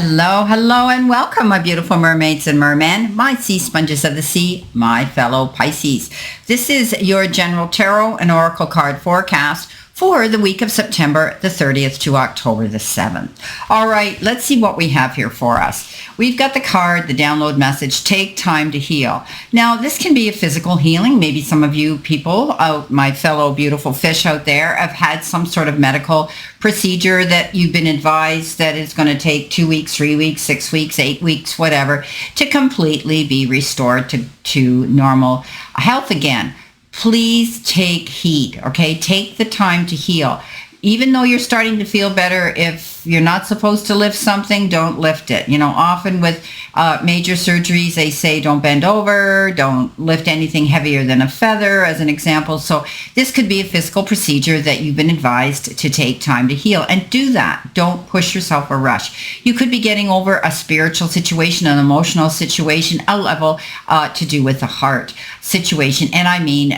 Hello, hello, and welcome, my beautiful mermaids and mermen, my sea sponges of the sea, my fellow Pisces. This is your general tarot and oracle card forecast for the week of September the 30th to October the 7th. All right, let's see what we have here for us. We've got the card, the download message, take time to heal. Now, this can be a physical healing. Maybe some of you people, my fellow beautiful fish out there, have had some sort of medical procedure that you've been advised that it's going to take 2 weeks, 3 weeks, 6 weeks, 8 weeks, whatever, to completely be restored to normal health again. Please take heed, okay? Take the time to heal. Even though you're starting to feel better, if you're not supposed to lift something, don't lift it. You know, often with major surgeries, they say don't bend over, don't lift anything heavier than a feather, as an example. So this could be a physical procedure that you've been advised to take time to heal. And do that. Don't push yourself or rush. You could be getting over a spiritual situation, an emotional situation, a level to do with the heart situation. And I mean,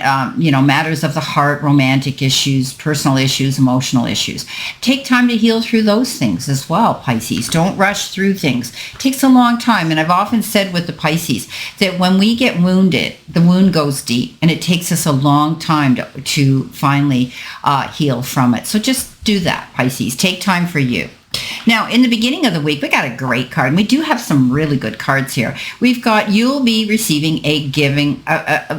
matters of the heart, romantic issues, personal issues, emotional issues. Take time to heal through those things as well, Pisces. Don't rush through things. It takes a long time. And I've often said with the Pisces that when we get wounded, the wound goes deep and it takes us a long time to finally heal from it. So just do that, Pisces. Take time for you. Now, in the beginning of the week, we got a great card, and we do have some really good cards here. We've got you'll be receiving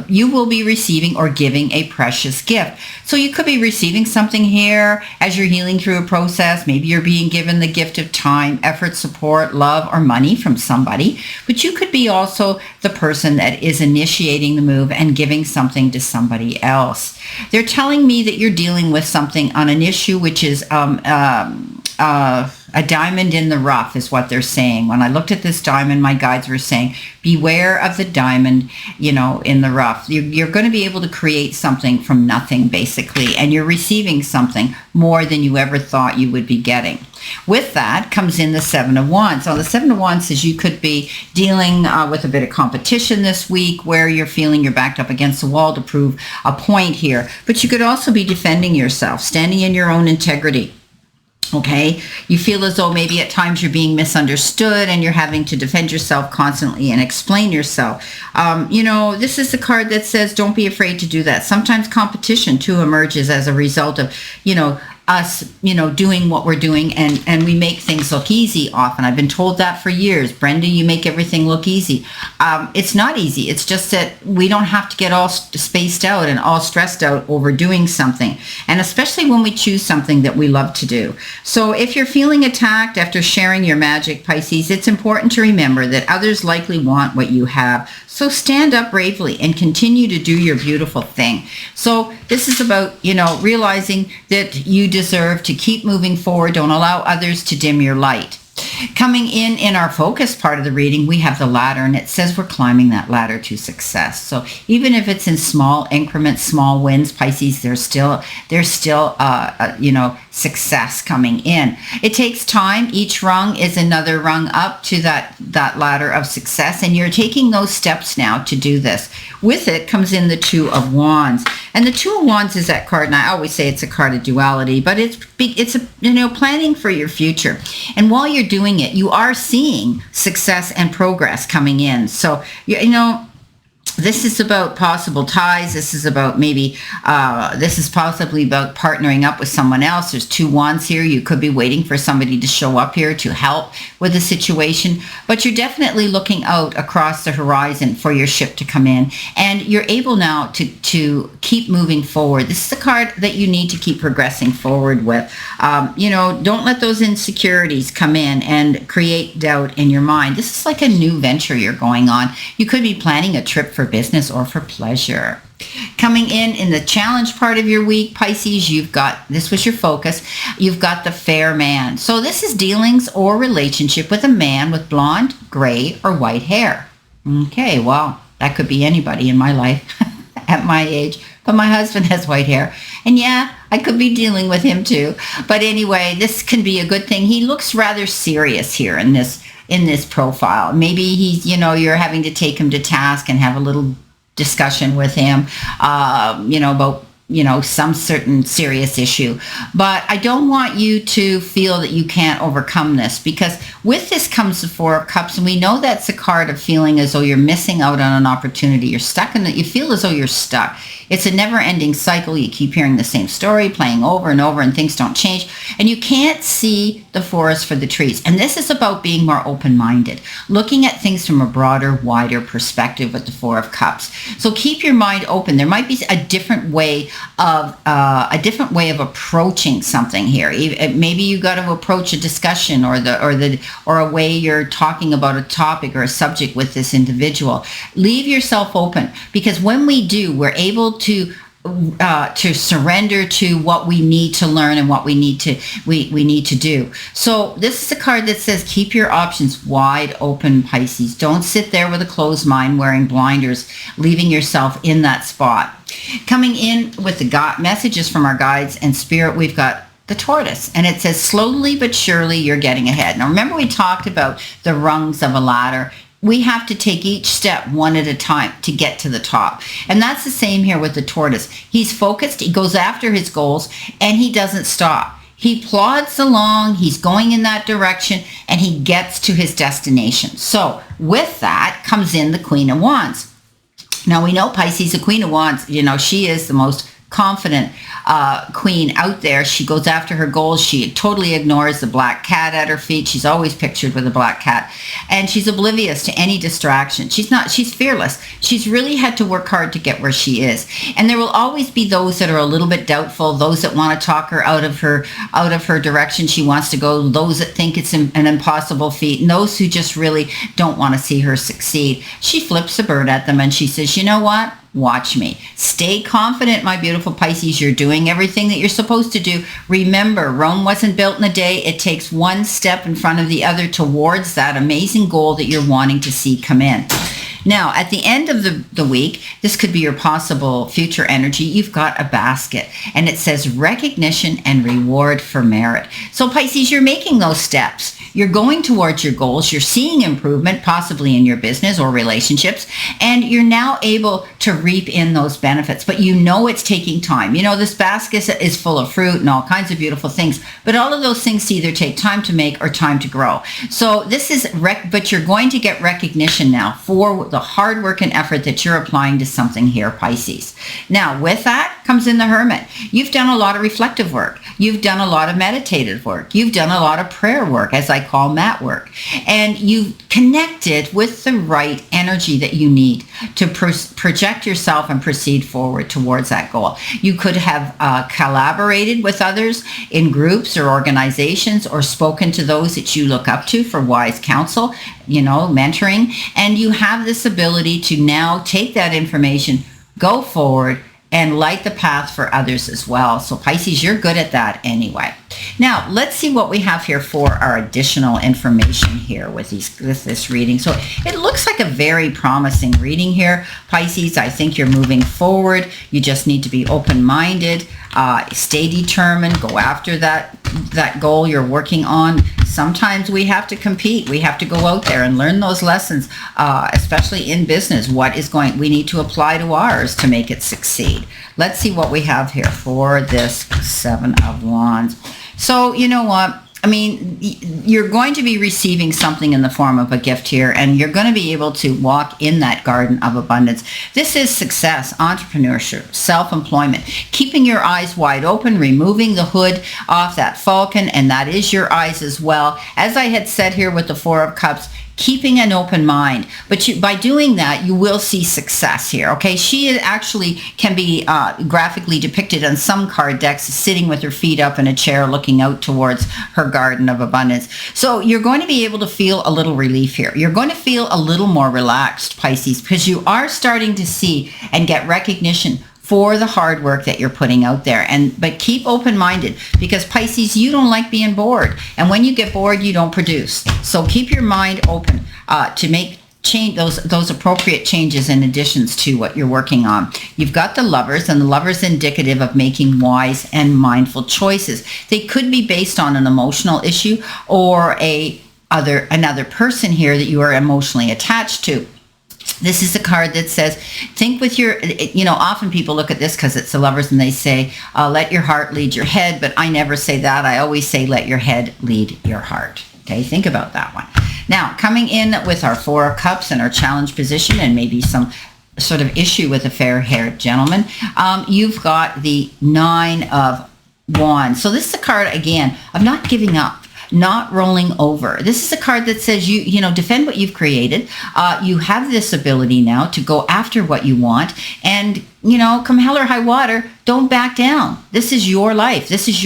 you will be receiving or giving a precious gift. So you could be receiving something here as you're healing through a process. Maybe you're being given the gift of time, effort, support, love, or money from somebody. But you could be also the person that is initiating the move and giving something to somebody else. They're telling me that you're dealing with something on an issue which is a diamond in the rough is what they're saying. When I looked at this diamond, my guides were saying, beware of the diamond, in the rough. You're going to be able to create something from nothing, basically, and you're receiving something more than you ever thought you would be getting. With that comes in the Seven of Wands. So the Seven of Wands says you could be dealing with a bit of competition this week where you're feeling you're backed up against the wall to prove a point here. But you could also be defending yourself, standing in your own integrity. Okay, you feel as though maybe at times you're being misunderstood and you're having to defend yourself constantly and explain yourself. This is the card that says don't be afraid to do that. Sometimes competition too emerges as a result of, us, doing what we're doing, and we make things look easy often. I've been told that for years. Brenda, you make everything look easy. It's not easy. It's just that we don't have to get all spaced out and all stressed out over doing something, and especially when we choose something that we love to do. So if you're feeling attacked after sharing your magic, Pisces, it's important to remember that others likely want what you have. So stand up bravely and continue to do your beautiful thing. So this is about, realizing that you deserve to keep moving forward. Don't allow others to dim your light. Coming in our focus part of the reading, we have the ladder, and it says we're climbing that ladder to success. So even if it's in small increments, small wins, Pisces, there's still success coming in. It takes time. Each rung is another rung up to that ladder of success, and you're taking those steps now to do this. With it comes in the Two of Wands, and the Two of Wands is that card, and I always say it's a card of duality, but it's planning for your future. And while you're doing it, you are seeing success and progress coming in. So this is about possible ties. This is about this is possibly about partnering up with someone else. There's two wands here. You could be waiting for somebody to show up here to help with the situation, but you're definitely looking out across the horizon for your ship to come in, and you're able now to keep moving forward. This is the card that you need to keep progressing forward with. Don't let those insecurities come in and create doubt in your mind. This is like a new venture you're going on. You could be planning a trip for business or for pleasure. Coming in the challenge part of your week, Pisces, this was your focus, you've got the fair man. So this is dealings or relationship with a man with blonde, gray, or white hair. Okay, well, that could be anybody in my life at my age, but my husband has white hair. And yeah, I could be dealing with him too. But anyway, this can be a good thing. He looks rather serious here in this profile. Maybe he's, you're having to take him to task and have a little discussion with him, about some certain serious issue. But I don't want you to feel that you can't overcome this, because with this comes the Four of Cups, and we know that's a card of feeling as though you're missing out on an opportunity. You're stuck in it. You feel as though you're stuck. It's a never-ending cycle. You keep hearing the same story playing over and over, and things don't change. And you can't see the forest for the trees. And this is about being more open-minded, looking at things from a broader, wider perspective with the Four of Cups. So keep your mind open. There might be a different way of approaching something here. Maybe you got to approach a discussion or a way you're talking about a topic or a subject with this individual. Leave yourself open, because when we do, we're able to surrender to what we need to learn and what we need to do. So this is a card that says keep your options wide open, Pisces. Don't sit there with a closed mind wearing blinders, leaving yourself in that spot. Coming in with the messages from our guides and spirit, we've got the tortoise, and it says slowly but surely you're getting ahead. Now remember, we talked about the rungs of a ladder. We have to take each step one at a time to get to the top. And that's the same here with the tortoise. He's focused, he goes after his goals, and he doesn't stop. He plods along, he's going in that direction, and he gets to his destination. So with that comes in the Queen of Wands. Now we know Pisces, the Queen of Wands, she is the most confident queen out there. She goes after her goals. She totally ignores the black cat at her feet. She's always pictured with a black cat, and she's oblivious to any distraction. She's fearless. She's really had to work hard to get where she is, and there will always be those that are a little bit doubtful, those that want to talk her out of her direction she wants to go, those that think it's an impossible feat, and those who just really don't want to see her succeed. She flips a bird at them and she says, you know what? Watch me. Stay confident, my beautiful Pisces. You're doing everything that you're supposed to do. Remember, Rome wasn't built in a day. It takes one step in front of the other towards that amazing goal that you're wanting to see come in. Now, at the end of the week, this could be your possible future energy. You've got a basket, and it says recognition and reward for merit. So Pisces, you're making those steps. You're going towards your goals. You're seeing improvement, possibly in your business or relationships, and you're now able to reap in those benefits. But it's taking time. This basket is full of fruit and all kinds of beautiful things, but all of those things either take time to make or time to grow. So this is, but you're going to get recognition now for the hard work and effort that you're applying to something here, Pisces. Now, with that comes in the Hermit. You've done a lot of reflective work. You've done a lot of meditative work. You've done a lot of prayer work, as I call mat work. And you've connected with the right energy that you need to project yourself and proceed forward towards that goal. You could have collaborated with others in groups or organizations, or spoken to those that you look up to for wise counsel, mentoring. And you have this ability to now take that information, go forward, and light the path for others as well. So Pisces, you're good at that anyway. Now, let's see what we have here for our additional information here with this reading. So it looks like a very promising reading here, Pisces. I think you're moving forward. You just need to be open-minded, stay determined, go after that goal you're working on. Sometimes we have to compete. We have to go out there and learn those lessons, especially in business. We need to apply to ours to make it succeed. Let's see what we have here for this Seven of Wands. So, you know what? You're going to be receiving something in the form of a gift here, and you're going to be able to walk in that garden of abundance. This is success, entrepreneurship, self-employment, keeping your eyes wide open, removing the hood off that falcon, and that is your eyes as well. As I had said here with the Four of Cups, keeping an open mind. But by doing that, you will see success here, okay? She actually can be graphically depicted on some card decks sitting with her feet up in a chair looking out towards her garden of abundance. So you're going to be able to feel a little relief here. You're going to feel a little more relaxed, Pisces, because you are starting to see and get recognition for the hard work that you're putting out there. But keep open-minded, because Pisces, you don't like being bored. And when you get bored, you don't produce. So keep your mind open to make those appropriate changes and additions to what you're working on. You've got the Lovers, and the Lovers indicative of making wise and mindful choices. They could be based on an emotional issue or another person here that you are emotionally attached to. This is a card that says, think with your, often people look at this because it's the Lovers and they say, let your heart lead your head. But I never say that. I always say, let your head lead your heart. Okay, think about that one. Now, coming in with our Four of Cups and our challenge position and maybe some sort of issue with a fair-haired gentleman, you've got the Nine of Wands. So this is a card, again, of not giving up, not rolling over. This is a card that says you defend what you've created. You have this ability now to go after what you want, and come hell or high water, don't back down. This is your life. This is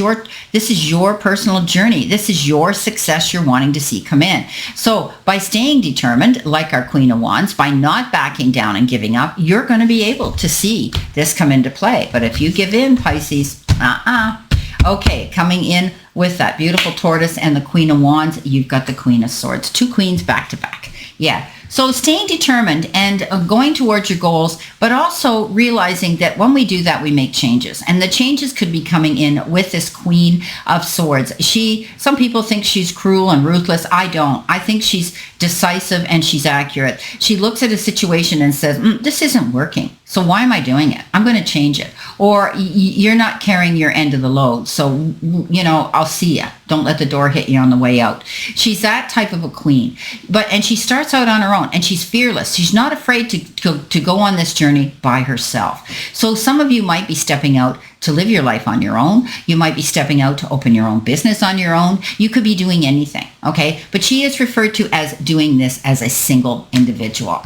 your personal journey. This is your success you're wanting to see come in. So by staying determined, like our Queen of Wands, by not backing down and giving up, you're going to be able to see this come into play. But if you give in, Pisces, Okay, coming in with that beautiful tortoise and the Queen of Wands, you've got the Queen of Swords. Two queens back to back. Yeah. So staying determined and going towards your goals, but also realizing that when we do that, we make changes. And the changes could be coming in with this Queen of Swords. Some people think she's cruel and ruthless. I don't. I think she's decisive and she's accurate. She looks at a situation and says, this isn't working. So why am I doing it? I'm going to change it. Or you're not carrying your end of the load. So, I'll see ya. Don't let the door hit you on the way out. She's that type of a queen. And she starts out on her own and she's fearless. She's not afraid to go on this journey by herself. So some of you might be stepping out to live your life on your own. You might be stepping out to open your own business on your own. You could be doing anything, okay? But she is referred to as doing this as a single individual.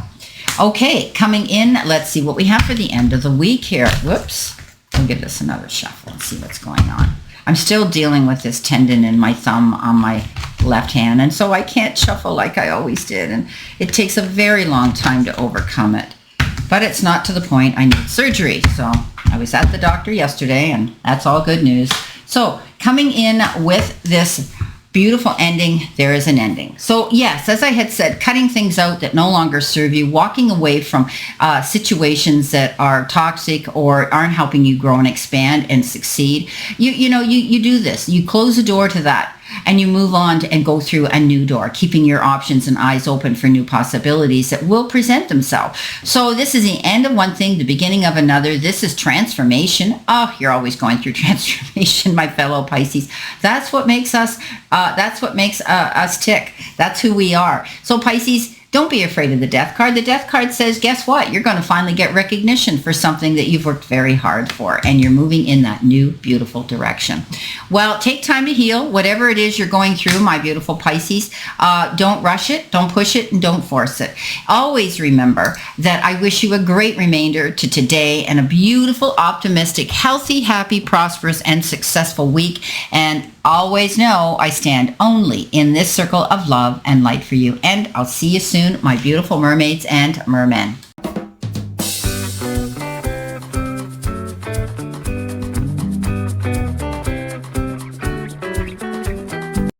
Okay, coming in, let's see what we have for the end of the week here. Whoops. We'll give this another shuffle and see what's going on. I'm still dealing with this tendon in my thumb on my left hand, and so I can't shuffle like I always did, and it takes a very long time to overcome it. But it's not to the point I need surgery. So I was at the doctor yesterday, and that's all good news. So coming in with this beautiful ending, there is an ending. So yes, as I had said, cutting things out that no longer serve you, walking away from situations that are toxic or aren't helping you grow and expand and succeed. You do this. You close the door to that. And you move on and go through a new door, keeping your options and eyes open for new possibilities that will present themselves. So this is the end of one thing, the beginning of another. This is transformation. Oh, you're always going through transformation, my fellow Pisces. That's what makes us. Us tick. That's who we are. So Pisces, don't be afraid of the Death card. The Death card says, guess what? You're going to finally get recognition for something that you've worked very hard for, and you're moving in that new, beautiful direction. Well, take time to heal. Whatever it is you're going through, my beautiful Pisces, don't rush it, don't push it, and don't force it. Always remember that I wish you a great remainder to today and a beautiful, optimistic, healthy, happy, prosperous, and successful week. And always know I stand only in this circle of love and light for you. And I'll see you soon, my beautiful mermaids and mermen.